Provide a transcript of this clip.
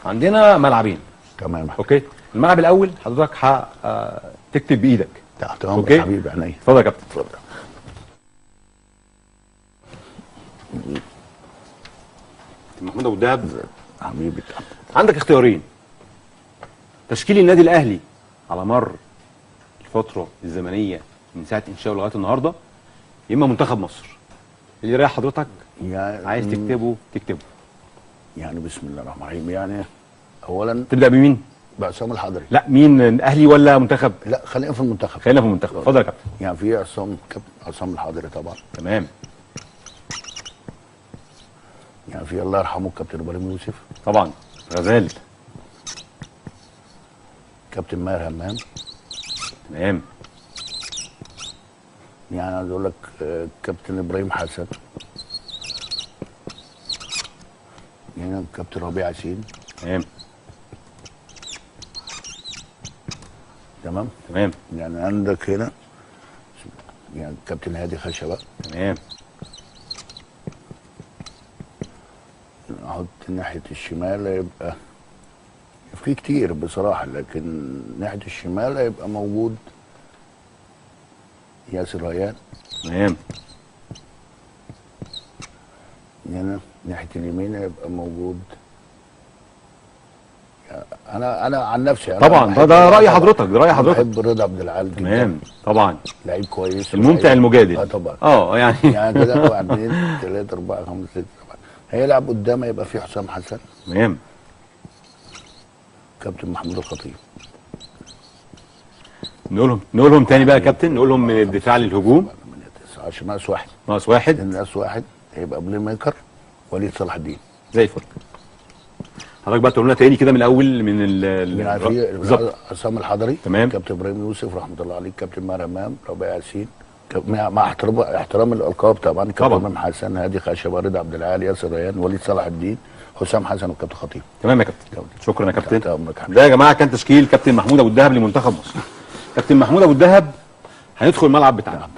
عندنا ملعبين. تمام. اوكي، الملعب الاول حضرتك تكتب بايدك. تحت اوكي امرك حبيبي عينيا. اتفضل يا كابتن. اتفضل محمود ابو الدهب حبيبي. عندك اختيارين: تشكيل النادي الاهلي على مر الفتره الزمنيه من ساعه انشائه لغايه النهارده، يا اما منتخب مصر. اللي يريح حضرتك يعني عايز تكتبه. يعني بسم الله الرحمن الرحيم. يعني اولا تبدا بمين؟ بعصام الحضري. لا، مين، اهلي ولا منتخب؟ لا خلينا في المنتخب. خلينا في المنتخب. اتفضل يا كابتن. يعني في عصام الحضري طبعا. تمام. يعني في الله يرحمه الكابتن ابراهيم يوسف. طبعا غزال. كابتن ماهر همام. تمام. يعني عايز اقول لك كابتن ابراهيم حسن. يعني كابتن ربيع ياسين. تمام. تمام. تمام. يعني عندك هنا يعني كابتن هادي خشبه. تمام. احط ناحيه الشمال يبقى في كتير بصراحه، لكن ناحيه الشمال هيبقى موجود ياسر ريان. تمام. هنا ناحيه اليمين هيبقى موجود. انا عن نفسي طبعا ده راي حضرتك، ده راي حضرتك. بحب رضا عبد العال جدا. تمام. طبعا لعيب كويس. الممتع المجادل. طبعا. يعني يعني كده 1 2 3 4 5 6 7 هيلعب قدامه يبقى في حسام حسن. تمام. كابتن محمود الخطيب. نقولهم تاني بقى يا كابتن، نقولهم من الدفاع للهجوم. عشان ناقص واحد. ناقص واحد. ناقص واحد هيبقى بلاي ميكر وليد صلاح الدين. زي الفل. حضرتك بقى تقول لنا تاني كده من الاول من يعني في عصام الحضري. تمام. كابتن ابراهيم يوسف رحمه الله عليه. كابتن ماهر همام. ربيع ياسين. مع احترام الالقاب طبعا. كابتن امام حسن. هادي خشبه. رضا عبد العال. ياسر ريان. وليد صلاح الدين. حسام حسن وكابتن خطيب. تمام يا كابتن. شكرا يا كابتن. ده يا جماعه كان تشكيل كابتن محمود ابو الدهب لمنتخب مصر. كابتن محمود ابو الدهب هندخل الملعب بتاعنا.